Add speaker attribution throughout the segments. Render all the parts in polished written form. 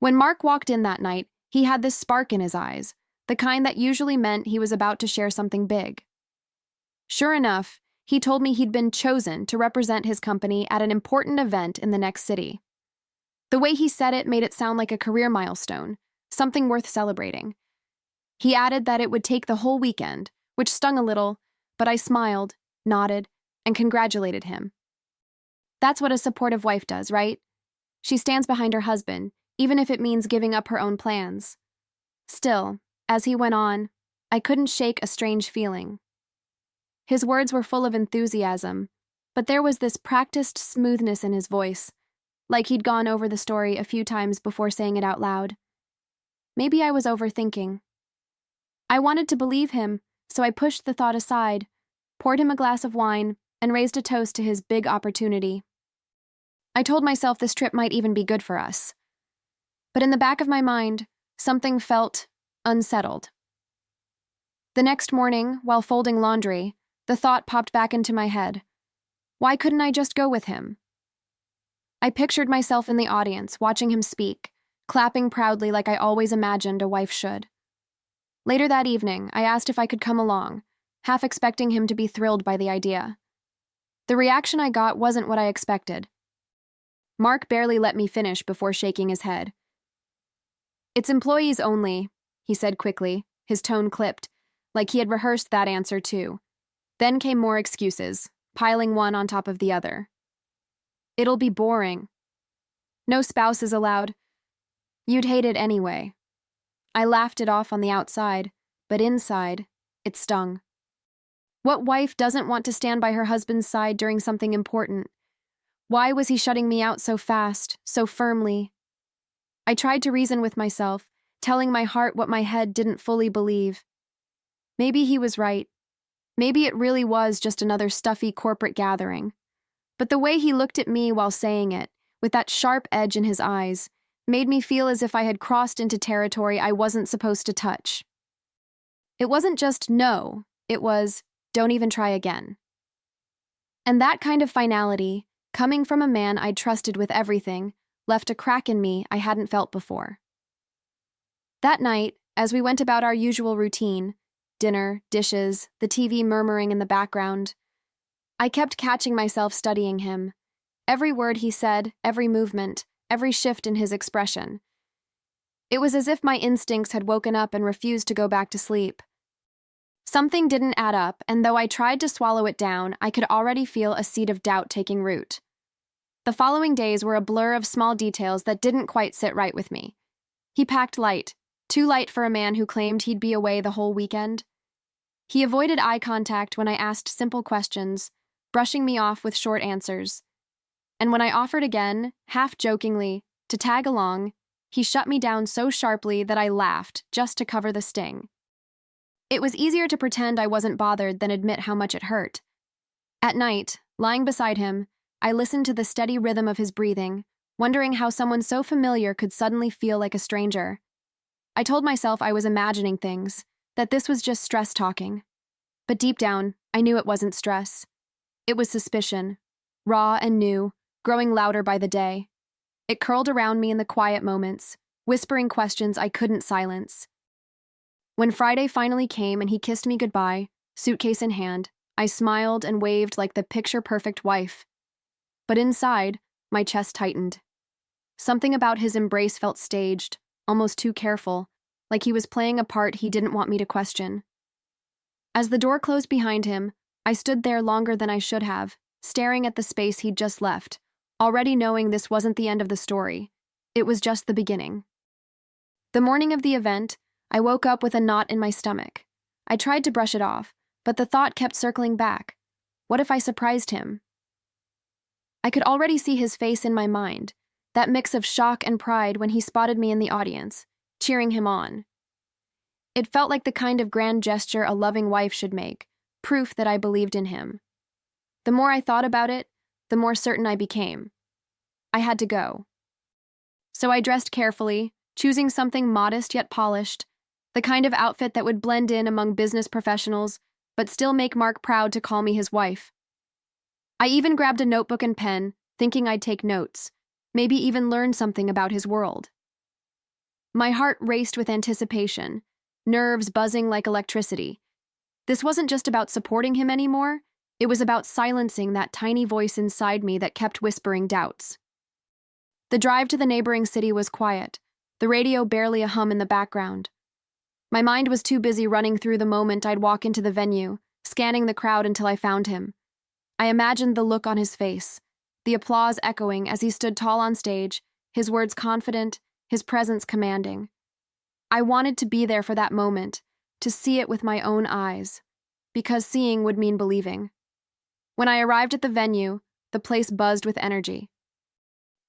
Speaker 1: When Mark walked in that night, he had this spark in his eyes, the kind that usually meant he was about to share something big. Sure enough, he told me he'd been chosen to represent his company at an important event in the next city. The way he said it made it sound like a career milestone, something worth celebrating. He added that it would take the whole weekend, which stung a little, but I smiled, nodded, and congratulated him. That's what a supportive wife does, right? She stands behind her husband, even if it means giving up her own plans. Still, as he went on, I couldn't shake a strange feeling. His words were full of enthusiasm, but there was this practiced smoothness in his voice, like he'd gone over the story a few times before saying it out loud. Maybe I was overthinking. I wanted to believe him, so I pushed the thought aside, poured him a glass of wine, and raised a toast to his big opportunity. I told myself this trip might even be good for us. But in the back of my mind, something felt unsettled. The next morning, while folding laundry, the thought popped back into my head. Why couldn't I just go with him? I pictured myself in the audience, watching him speak, clapping proudly like I always imagined a wife should. Later that evening, I asked if I could come along, half expecting him to be thrilled by the idea. The reaction I got wasn't what I expected. Mark barely let me finish before shaking his head. "It's employees only," he said quickly, his tone clipped, like he had rehearsed that answer too. Then came more excuses, piling one on top of the other. "It'll be boring. No spouses allowed. You'd hate it anyway." I laughed it off on the outside, but inside, it stung. What wife doesn't want to stand by her husband's side during something important? Why was he shutting me out so fast, so firmly? I tried to reason with myself, telling my heart what my head didn't fully believe. Maybe he was right. Maybe it really was just another stuffy corporate gathering. But the way he looked at me while saying it, with that sharp edge in his eyes, made me feel as if I had crossed into territory I wasn't supposed to touch. It wasn't just no, it was, don't even try again. And that kind of finality, coming from a man I'd trusted with everything, left a crack in me I hadn't felt before. That night, as we went about our usual routine, dinner, dishes, the TV murmuring in the background, I kept catching myself studying him. Every word he said, every movement, every shift in his expression. It was as if my instincts had woken up and refused to go back to sleep. Something didn't add up, and though I tried to swallow it down, I could already feel a seed of doubt taking root. The following days were a blur of small details that didn't quite sit right with me. He packed light, too light for a man who claimed he'd be away the whole weekend. He avoided eye contact when I asked simple questions, brushing me off with short answers. And when I offered again, half-jokingly, to tag along, he shut me down so sharply that I laughed just to cover the sting. It was easier to pretend I wasn't bothered than admit how much it hurt. At night, lying beside him, I listened to the steady rhythm of his breathing, wondering how someone so familiar could suddenly feel like a stranger. I told myself I was imagining things, that this was just stress talking. But deep down, I knew it wasn't stress. It was suspicion, raw and new, growing louder by the day. It curled around me in the quiet moments, whispering questions I couldn't silence. When Friday finally came and he kissed me goodbye, suitcase in hand, I smiled and waved like the picture-perfect wife. But inside, my chest tightened. Something about his embrace felt staged, almost too careful, like he was playing a part he didn't want me to question. As the door closed behind him, I stood there longer than I should have, staring at the space he'd just left, already knowing this wasn't the end of the story. It was just the beginning. The morning of the event, I woke up with a knot in my stomach. I tried to brush it off, but the thought kept circling back. What if I surprised him? I could already see his face in my mind, that mix of shock and pride when he spotted me in the audience, cheering him on. It felt like the kind of grand gesture a loving wife should make, proof that I believed in him. The more I thought about it, the more certain I became. I had to go. So I dressed carefully, choosing something modest yet polished, the kind of outfit that would blend in among business professionals, but still make Mark proud to call me his wife. I even grabbed a notebook and pen, thinking I'd take notes, maybe even learn something about his world. My heart raced with anticipation, nerves buzzing like electricity. This wasn't just about supporting him anymore, it was about silencing that tiny voice inside me that kept whispering doubts. The drive to the neighboring city was quiet, the radio barely a hum in the background. My mind was too busy running through the moment I'd walk into the venue, scanning the crowd until I found him. I imagined the look on his face, the applause echoing as he stood tall on stage, his words confident, his presence commanding. I wanted to be there for that moment, to see it with my own eyes, because seeing would mean believing. When I arrived at the venue, the place buzzed with energy.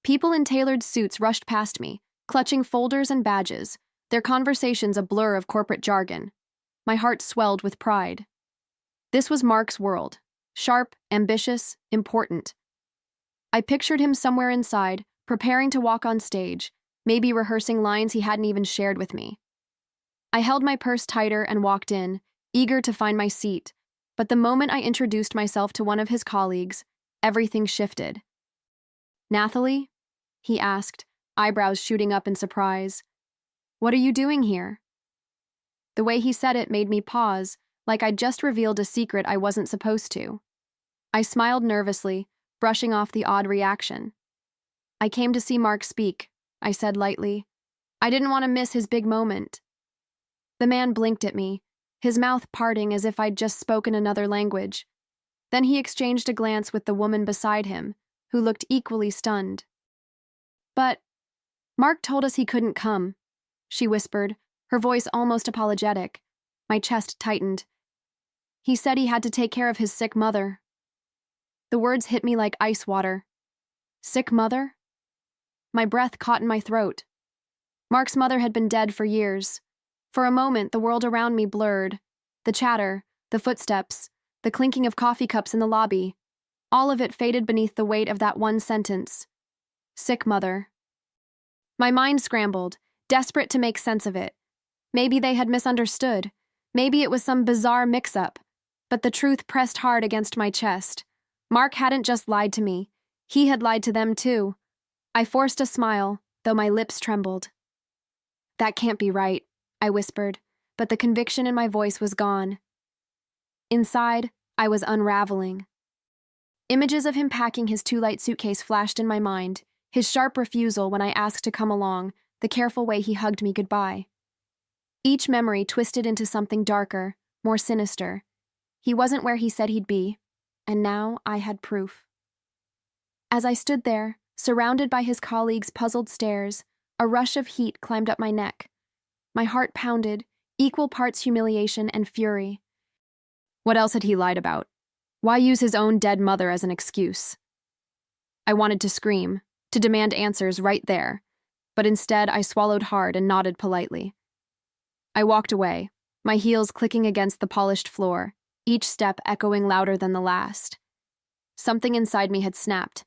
Speaker 1: People in tailored suits rushed past me, clutching folders and badges, their conversations a blur of corporate jargon. My heart swelled with pride. This was Mark's world, sharp, ambitious, important. I pictured him somewhere inside, preparing to walk on stage, maybe rehearsing lines he hadn't even shared with me. I held my purse tighter and walked in, eager to find my seat, but the moment I introduced myself to one of his colleagues, everything shifted. "Nathalie?" he asked, eyebrows shooting up in surprise. "What are you doing here?" The way he said it made me pause, like I'd just revealed a secret I wasn't supposed to. I smiled nervously, brushing off the odd reaction. "I came to see Mark speak," I said lightly. "I didn't want to miss his big moment." The man blinked at me, his mouth parting as if I'd just spoken another language. Then he exchanged a glance with the woman beside him, who looked equally stunned. "But Mark told us he couldn't come," she whispered, her voice almost apologetic. My chest tightened. "He said he had to take care of his sick mother." The words hit me like ice water. Sick mother? My breath caught in my throat. Mark's mother had been dead for years. For a moment, the world around me blurred. The chatter, the footsteps, the clinking of coffee cups in the lobby. All of it faded beneath the weight of that one sentence. Sick mother. My mind scrambled, desperate to make sense of it. Maybe they had misunderstood. Maybe it was some bizarre mix-up. But the truth pressed hard against my chest. Mark hadn't just lied to me. He had lied to them too. I forced a smile, though my lips trembled. "That can't be right," I whispered, but the conviction in my voice was gone. Inside, I was unraveling. Images of him packing his too-light suitcase flashed in my mind, his sharp refusal when I asked to come along, the careful way he hugged me goodbye. Each memory twisted into something darker, more sinister. He wasn't where he said he'd be, and now I had proof. As I stood there, surrounded by his colleagues' puzzled stares, a rush of heat climbed up my neck. My heart pounded, equal parts humiliation and fury. What else had he lied about? Why use his own dead mother as an excuse? I wanted to scream, to demand answers right there, but instead I swallowed hard and nodded politely. I walked away, my heels clicking against the polished floor, each step echoing louder than the last. Something inside me had snapped.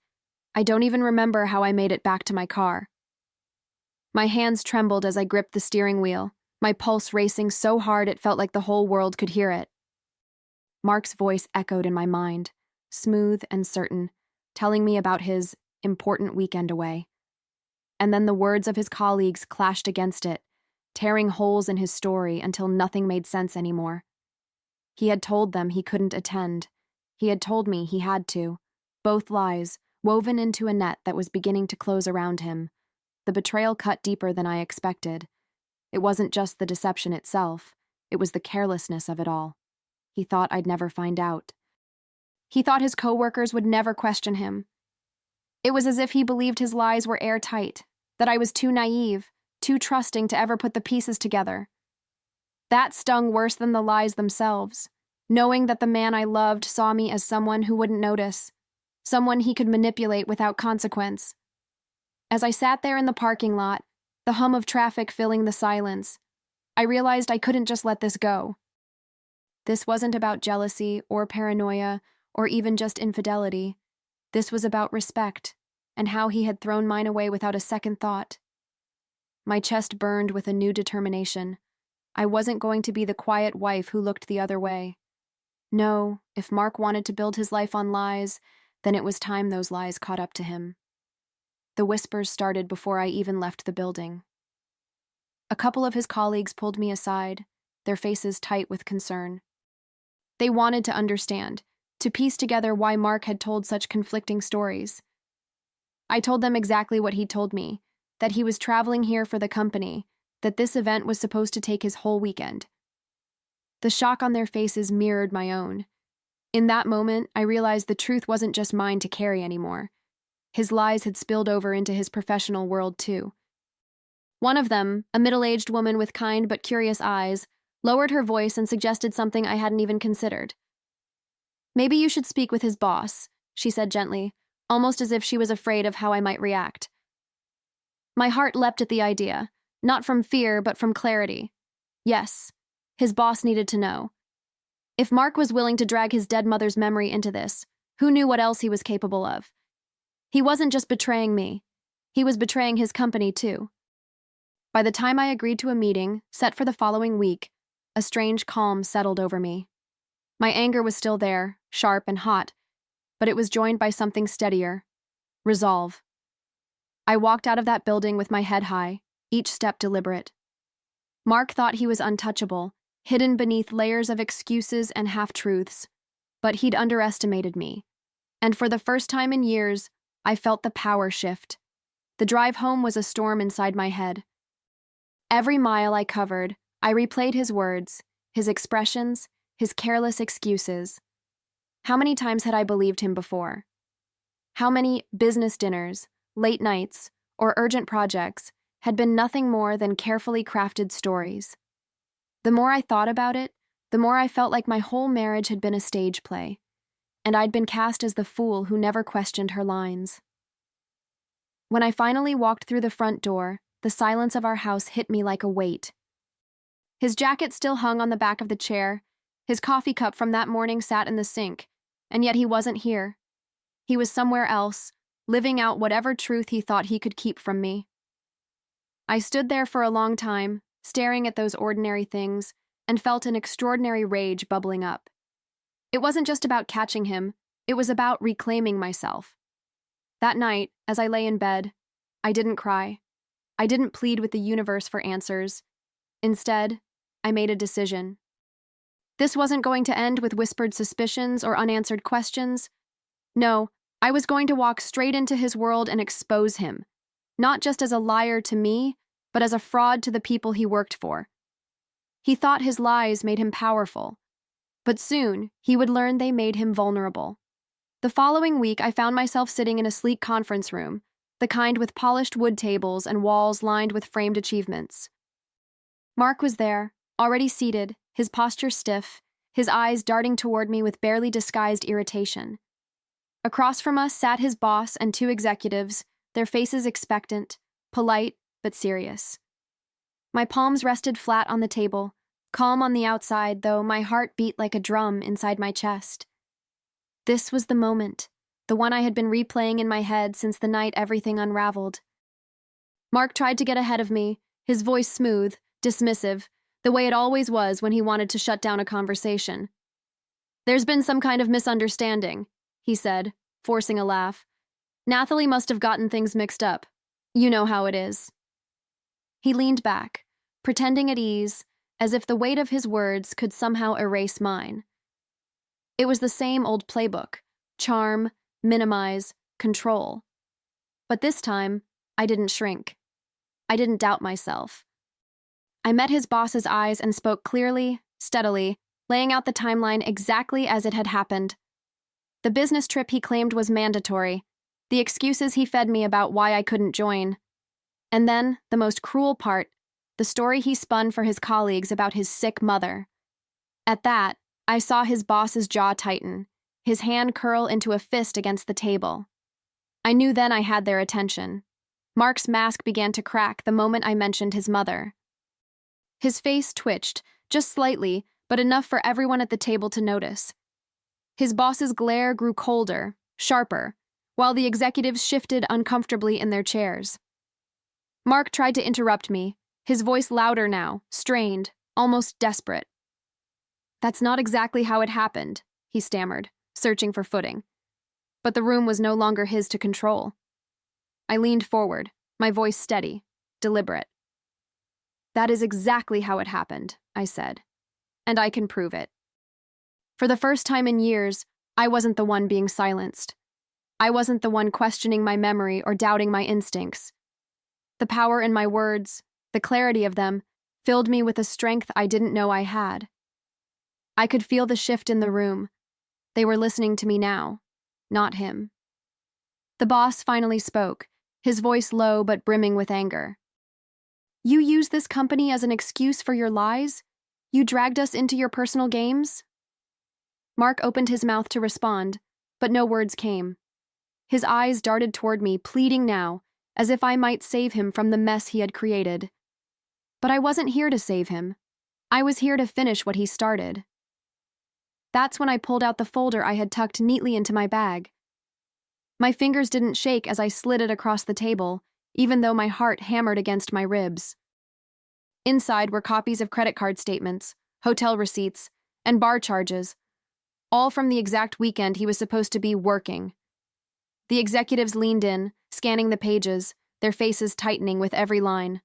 Speaker 1: I don't even remember how I made it back to my car. My hands trembled as I gripped the steering wheel, my pulse racing so hard it felt like the whole world could hear it. Mark's voice echoed in my mind, smooth and certain, telling me about his important weekend away. And then the words of his colleagues clashed against it, tearing holes in his story until nothing made sense anymore. He had told them he couldn't attend. He had told me he had to. Both lies, woven into a net that was beginning to close around him. The betrayal cut deeper than I expected. It wasn't just the deception itself, it was the carelessness of it all. He thought I'd never find out. He thought his coworkers would never question him. It was as if he believed his lies were airtight, that I was too naive, too trusting to ever put the pieces together. That stung worse than the lies themselves, knowing that the man I loved saw me as someone who wouldn't notice, someone he could manipulate without consequence. As I sat there in the parking lot, the hum of traffic filling the silence, I realized I couldn't just let this go. This wasn't about jealousy or paranoia or even just infidelity. This was about respect and how he had thrown mine away without a second thought. My chest burned with a new determination. I wasn't going to be the quiet wife who looked the other way. No, if Mark wanted to build his life on lies, then it was time those lies caught up to him. The whispers started before I even left the building. A couple of his colleagues pulled me aside, their faces tight with concern. They wanted to understand, to piece together why Mark had told such conflicting stories. I told them exactly what he'd told me, that he was traveling here for the company, that this event was supposed to take his whole weekend. The shock on their faces mirrored my own. In that moment, I realized the truth wasn't just mine to carry anymore. His lies had spilled over into his professional world, too. One of them, a middle-aged woman with kind but curious eyes, lowered her voice and suggested something I hadn't even considered. "Maybe you should speak with his boss," she said gently, almost as if she was afraid of how I might react. My heart leapt at the idea, not from fear but from clarity. Yes, his boss needed to know. If Mark was willing to drag his dead mother's memory into this, who knew what else he was capable of? He wasn't just betraying me. He was betraying his company, too. By the time I agreed to a meeting, set for the following week, a strange calm settled over me. My anger was still there, sharp and hot, but it was joined by something steadier: resolve. I walked out of that building with my head high, each step deliberate. Mark thought he was untouchable, hidden beneath layers of excuses and half-truths, but he'd underestimated me. And for the first time in years, I felt the power shift. The drive home was a storm inside my head. Every mile I covered, I replayed his words, his expressions, his careless excuses. How many times had I believed him before? How many business dinners, late nights, or urgent projects had been nothing more than carefully crafted stories? The more I thought about it, the more I felt like my whole marriage had been a stage play, and I'd been cast as the fool who never questioned her lines. When I finally walked through the front door, the silence of our house hit me like a weight. His jacket still hung on the back of the chair, his coffee cup from that morning sat in the sink, and yet he wasn't here. He was somewhere else, living out whatever truth he thought he could keep from me. I stood there for a long time, staring at those ordinary things, and felt an extraordinary rage bubbling up. It wasn't just about catching him, it was about reclaiming myself. That night, as I lay in bed, I didn't cry. I didn't plead with the universe for answers. Instead, I made a decision. This wasn't going to end with whispered suspicions or unanswered questions. No, I was going to walk straight into his world and expose him, not just as a liar to me, but as a fraud to the people he worked for. He thought his lies made him powerful, but soon he would learn they made him vulnerable. The following week, I found myself sitting in a sleek conference room, the kind with polished wood tables and walls lined with framed achievements. Mark was there, already seated, his posture stiff, his eyes darting toward me with barely disguised irritation. Across from us sat his boss and two executives, their faces expectant, polite, but serious. My palms rested flat on the table, calm on the outside, though my heart beat like a drum inside my chest. This was the moment, the one I had been replaying in my head since the night everything unraveled. Mark tried to get ahead of me, his voice smooth, dismissive, the way it always was when he wanted to shut down a conversation. "There's been some kind of misunderstanding," he said, forcing a laugh. "Nathalie must have gotten things mixed up. You know how it is." He leaned back, pretending at ease, as if the weight of his words could somehow erase mine. It was the same old playbook: charm, minimize, control. But this time, I didn't shrink. I didn't doubt myself. I met his boss's eyes and spoke clearly, steadily, laying out the timeline exactly as it had happened. The business trip he claimed was mandatory, the excuses he fed me about why I couldn't join. And then, the most cruel part, the story he spun for his colleagues about his sick mother. At that, I saw his boss's jaw tighten, his hand curl into a fist against the table. I knew then I had their attention. Mark's mask began to crack the moment I mentioned his mother. His face twitched, just slightly, but enough for everyone at the table to notice. His boss's glare grew colder, sharper, while the executives shifted uncomfortably in their chairs. Mark tried to interrupt me, his voice louder now, strained, almost desperate. "That's not exactly how it happened," he stammered, searching for footing. But the room was no longer his to control. I leaned forward, my voice steady, deliberate. That is exactly how it happened, I said. And I can prove it. For the first time in years, I wasn't the one being silenced. I wasn't the one questioning my memory or doubting my instincts. The power in my words, the clarity of them, filled me with a strength I didn't know I had. I could feel the shift in the room. They were listening to me now, not him. The boss finally spoke, his voice low but brimming with anger. You use this company as an excuse for your lies? You dragged us into your personal games? Mark opened his mouth to respond, but no words came. His eyes darted toward me, pleading now, as if I might save him from the mess he had created. But I wasn't here to save him. I was here to finish what he started. That's when I pulled out the folder I had tucked neatly into my bag. My fingers didn't shake as I slid it across the table, even though my heart hammered against my ribs. Inside were copies of credit card statements, hotel receipts, and bar charges, all from the exact weekend he was supposed to be working. The executives leaned in, scanning the pages, their faces tightening with every line.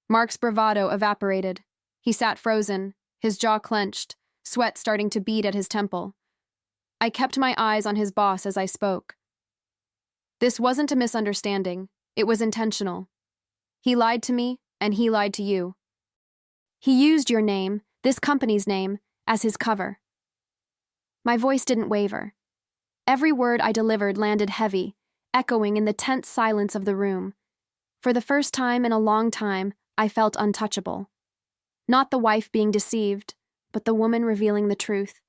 Speaker 1: Mark's bravado evaporated. He sat frozen, his jaw clenched, sweat starting to bead at his temple. I kept my eyes on his boss as I spoke. This wasn't a misunderstanding. It was intentional. He lied to me, and he lied to you. He used your name, this company's name, as his cover. My voice didn't waver. Every word I delivered landed heavy, echoing in the tense silence of the room. For the first time in a long time, I felt untouchable. Not the wife being deceived, but the woman revealing the truth.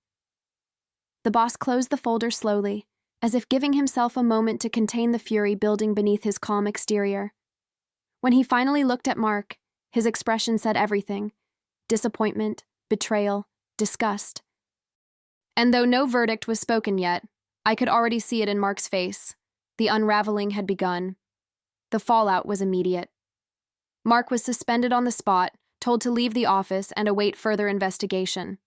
Speaker 1: The boss closed the folder slowly, as if giving himself a moment to contain the fury building beneath his calm exterior. When he finally looked at Mark, his expression said everything: disappointment, betrayal, disgust. And though no verdict was spoken yet, I could already see it in Mark's face. The unraveling had begun. The fallout was immediate. Mark was suspended on the spot, told to leave the office and await further investigation.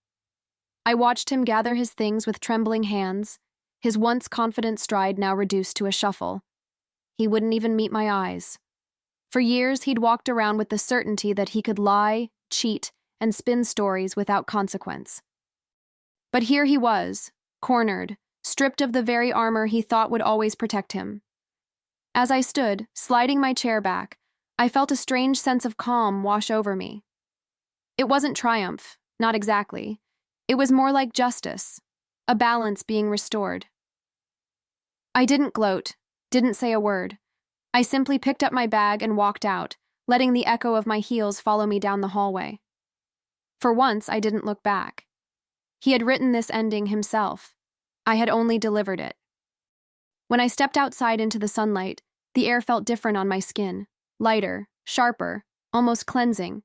Speaker 1: I watched him gather his things with trembling hands, his once confident stride now reduced to a shuffle. He wouldn't even meet my eyes. For years, he'd walked around with the certainty that he could lie, cheat, and spin stories without consequence. But here he was, cornered, stripped of the very armor he thought would always protect him. As I stood, sliding my chair back, I felt a strange sense of calm wash over me. It wasn't triumph, not exactly. It was more like justice, a balance being restored. I didn't gloat, didn't say a word. I simply picked up my bag and walked out, letting the echo of my heels follow me down the hallway. For once, I didn't look back. He had written this ending himself. I had only delivered it. When I stepped outside into the sunlight, the air felt different on my skin, lighter, sharper, almost cleansing.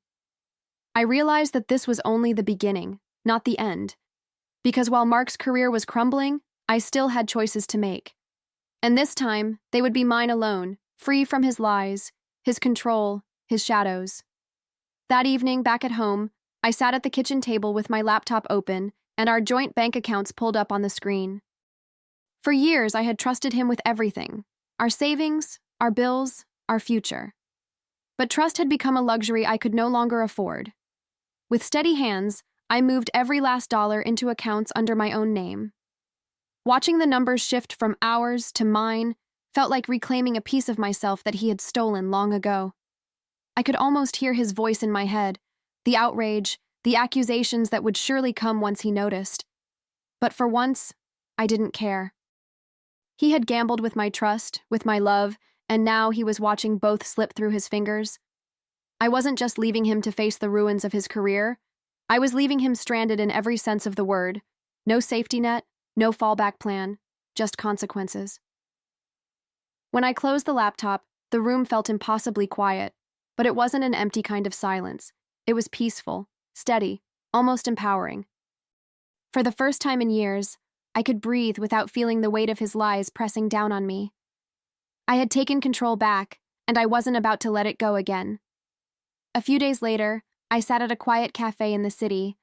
Speaker 1: I realized that this was only the beginning, not the end, because while Mark's career was crumbling, I still had choices to make. And this time, they would be mine alone, free from his lies, his control, his shadows. That evening, back at home, I sat at the kitchen table with my laptop open and our joint bank accounts pulled up on the screen. For years, I had trusted him with everything: our savings, our bills, our future. But trust had become a luxury I could no longer afford. With steady hands, I moved every last dollar into accounts under my own name. Watching the numbers shift from ours to mine felt like reclaiming a piece of myself that he had stolen long ago. I could almost hear his voice in my head, the outrage, the accusations that would surely come once he noticed. But for once, I didn't care. He had gambled with my trust, with my love, and now he was watching both slip through his fingers. I wasn't just leaving him to face the ruins of his career. I was leaving him stranded in every sense of the word. No safety net, no fallback plan, just consequences. When I closed the laptop, the room felt impossibly quiet, but it wasn't an empty kind of silence. It was peaceful, steady, almost empowering. For the first time in years, I could breathe without feeling the weight of his lies pressing down on me. I had taken control back, and I wasn't about to let it go again. A few days later, I sat at a quiet cafe in the city,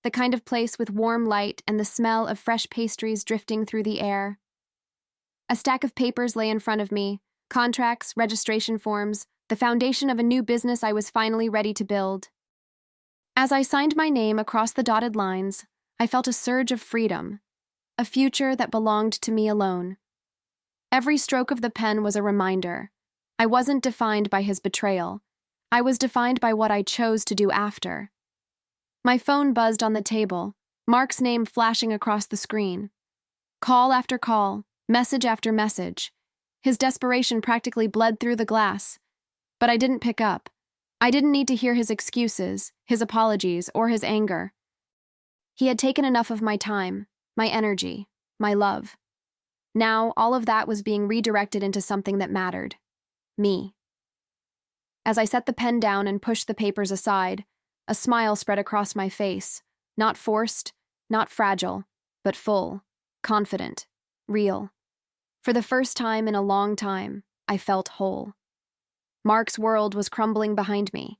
Speaker 1: the kind of place with warm light and the smell of fresh pastries drifting through the air. A stack of papers lay in front of me, contracts, registration forms, the foundation of a new business I was finally ready to build. As I signed my name across the dotted lines, I felt a surge of freedom, a future that belonged to me alone. Every stroke of the pen was a reminder. I wasn't defined by his betrayal. I was defined by what I chose to do after. My phone buzzed on the table, Mark's name flashing across the screen. Call after call, message after message. His desperation practically bled through the glass. But I didn't pick up. I didn't need to hear his excuses, his apologies, or his anger. He had taken enough of my time, my energy, my love. Now, all of that was being redirected into something that mattered. Me. As I set the pen down and pushed the papers aside, a smile spread across my face, not forced, not fragile, but full, confident, real. For the first time in a long time, I felt whole. Mark's world was crumbling behind me.